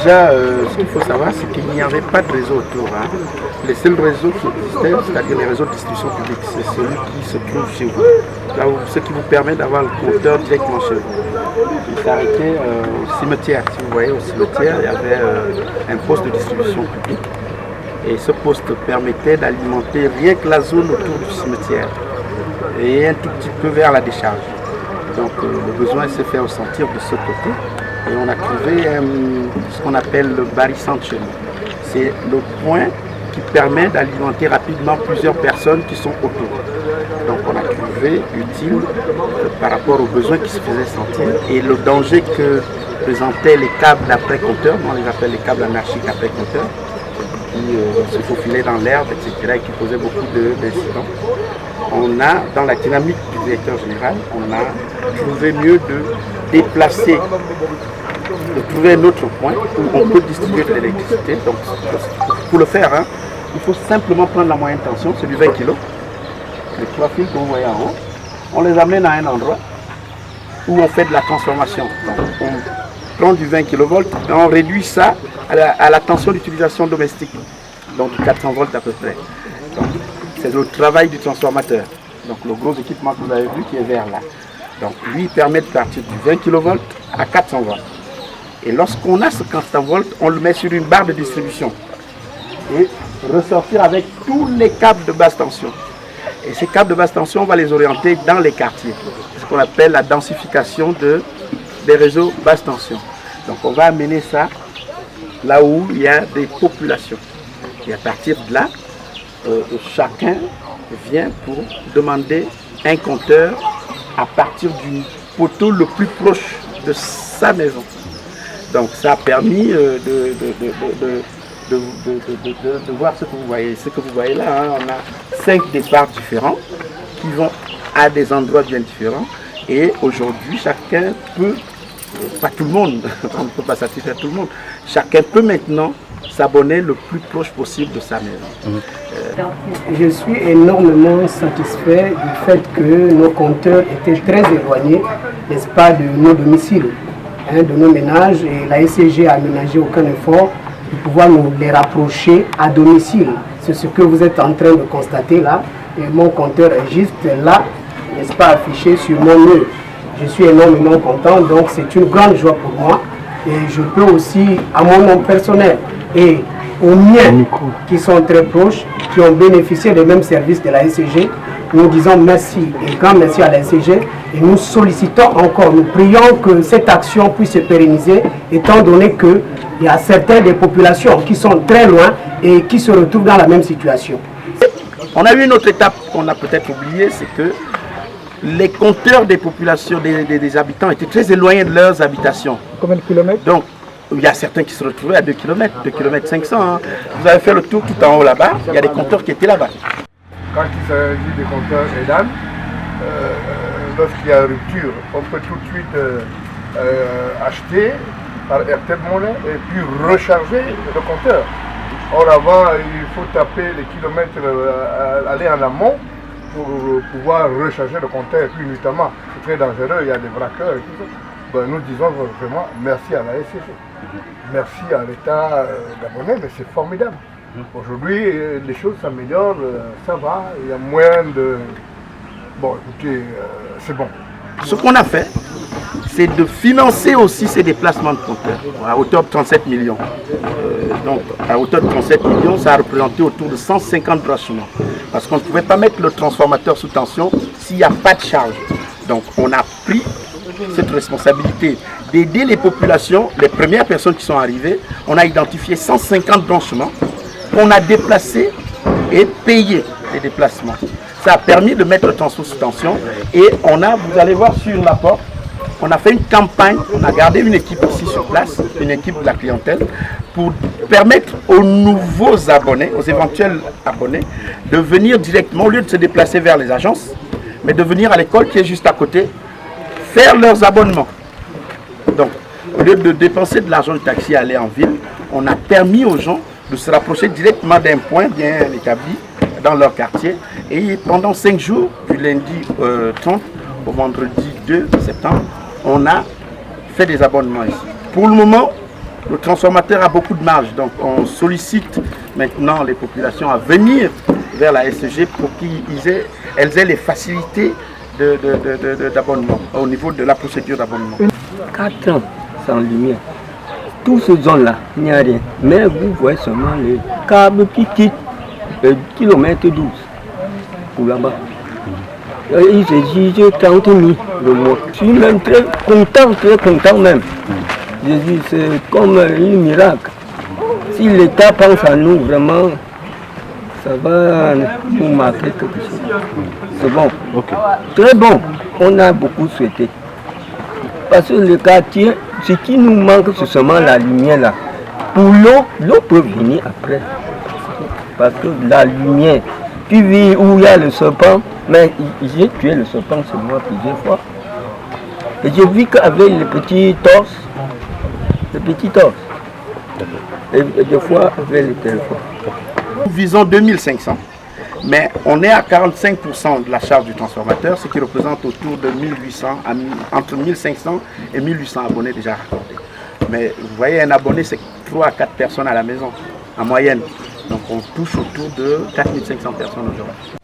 déjà, ce qu'il faut savoir, c'est qu'il n'y avait pas de réseau autour. Hein. Les seuls réseaux qui existaient, c'est-à-dire les réseaux de distribution publique, c'est celui qui se trouve chez vous. Là où, ce qui vous permet d'avoir le compteur directement chez vous. Il s'est arrêté au cimetière. Si vous voyez, au cimetière, il y avait un poste de distribution publique. Et ce poste permettait d'alimenter rien que la zone autour du cimetière et un tout petit peu vers la décharge. Donc le besoin s'est fait ressentir de ce côté et on a trouvé ce qu'on appelle le barycentre chez nous. C'est le point qui permet d'alimenter rapidement plusieurs personnes qui sont autour. Donc on a trouvé utile par rapport aux besoins qui se faisaient sentir et le danger que présentaient les câbles d'après-compteur, on les appelle les câbles anarchiques après-compteur, qui se faufilaient dans l'herbe, etc., et qui posaient beaucoup d'incidents. On a, dans la dynamique du directeur général, on a trouvé mieux de déplacer, de trouver un autre point où on peut distribuer de l'électricité. Donc, pour le faire, hein, il faut simplement prendre la moyenne tension, c'est du 20 kg. Les 3 fils que vous voyez en haut, on les amène à un endroit où on fait de la transformation. Donc, on prend du 20 kV et on réduit ça à la tension d'utilisation domestique, donc 400 volts à peu près. C'est le travail du transformateur. Donc le gros équipement que vous avez vu qui est vers là. Donc lui il permet de partir du 20 kV à 400 volts. Et lorsqu'on a ce 400 volts, on le met sur une barre de distribution et ressortir avec tous les câbles de basse tension. Et ces câbles de basse tension, on va les orienter dans les quartiers. C'est ce qu'on appelle la densification des réseaux basse tension. Donc on va amener ça là où il y a des populations. Et à partir de là, chacun vient pour demander un compteur à partir du poteau le plus proche de sa maison. Donc ça a permis de voir ce que vous voyez. Ce que vous voyez là, hein, on a 5 départs différents qui vont à des endroits bien différents. Et aujourd'hui, chacun peut, pas tout le monde, on ne peut pas satisfaire tout le monde, chacun peut maintenant s'abonner le plus proche possible de sa maison. Je suis énormément satisfait du fait que nos compteurs étaient très éloignés, n'est-ce pas, de nos domiciles, hein, de nos ménages, et la SCG a aménagé aucun effort pour pouvoir nous les rapprocher à domicile. C'est ce que vous êtes en train de constater là, et mon compteur est juste là, n'est-ce pas, affiché sur mon mur. Je suis énormément content, donc c'est une grande joie pour moi. Et je peux aussi, à mon nom personnel et aux miens qui sont très proches, qui ont bénéficié des mêmes services de la SCG, nous disons merci et grand merci à la SCG et nous sollicitons encore, nous prions que cette action puisse se pérenniser étant donné qu'il y a certaines des populations qui sont très loin et qui se retrouvent dans la même situation. On a eu une autre étape qu'on a peut-être oubliée, c'est que les compteurs des populations, des habitants étaient très éloignés de leurs habitations. Combien de kilomètres? Donc, il y a certains qui se retrouvaient à 2 km, 2 km 500. Hein. Vous avez fait le tour tout en haut là-bas, il y a des compteurs qui étaient là-bas. Quand il s'agit des compteurs EDAN, lorsqu'il y a rupture, on peut tout de suite acheter par Airtel Money et puis recharger le compteur. Or avant, il faut taper les kilomètres, aller en amont pour pouvoir recharger le compteur et puis notamment, c'est très dangereux, il y a des braqueurs et tout ça. Ben, nous disons vraiment merci à la SCG, merci à l'État gabonais, mais c'est formidable. Aujourd'hui, les choses s'améliorent, ça va, il y a moins de... Bon, écoutez, c'est bon. Ce qu'on a fait, c'est de financer aussi ces déplacements de compteurs à hauteur de 37 millions. Donc, à hauteur de 37 millions, ça a représenté autour de 150 branchements. Parce qu'on ne pouvait pas mettre le transformateur sous tension s'il n'y a pas de charge. Donc, on a pris cette responsabilité d'aider les populations, les premières personnes qui sont arrivées. On a identifié 150 branchements qu'on a déplacés et payé les déplacements. Ça a permis de mettre le transport sous tension et on a, vous allez voir sur la porte, on a fait une campagne, on a gardé une équipe ici sur place, une équipe de la clientèle, pour permettre aux nouveaux abonnés, aux éventuels abonnés, de venir directement, au lieu de se déplacer vers les agences, mais de venir à l'école qui est juste à côté, faire leurs abonnements. Donc, au lieu de dépenser de l'argent de taxi à aller en ville, on a permis aux gens de se rapprocher directement d'un point bien établi dans leur quartier. Et pendant 5 jours, du lundi 30 au vendredi 2 septembre, on a fait des abonnements ici. Pour le moment, le transformateur a beaucoup de marge. Donc on sollicite maintenant les populations à venir vers la SCG pour qu'elles aient les facilités d'abonnement au niveau de la procédure d'abonnement. 4 ans sans lumière. Tout ce zone-là, il n'y a rien. Mais vous voyez seulement les câbles qui quittent le kilomètre 12 pour là-bas. Ils exigent 30 000 le mois. Je suis même très content même. Je dis, c'est comme un miracle. Si l'État pense à nous, vraiment, ça va nous marquer quelque chose. C'est bon. Okay. Très bon. On a beaucoup souhaité. Parce que le quartier, ce qui nous manque, c'est seulement la lumière là. Pour l'eau peut venir après. Parce que la lumière, puis où il y a le serpent, mais j'ai tué le serpent sur moi plusieurs fois. Et j'ai vu qu'avec les petits torses, et des fois avec le téléphone. Nous visons 2500, mais on est à 45% de la charge du transformateur, ce qui représente autour de 1800, entre 1500 et 1800 abonnés déjà raccordés. Mais vous voyez, un abonné, c'est 3 à 4 personnes à la maison, en moyenne. Donc on touche autour de 4500 personnes aujourd'hui.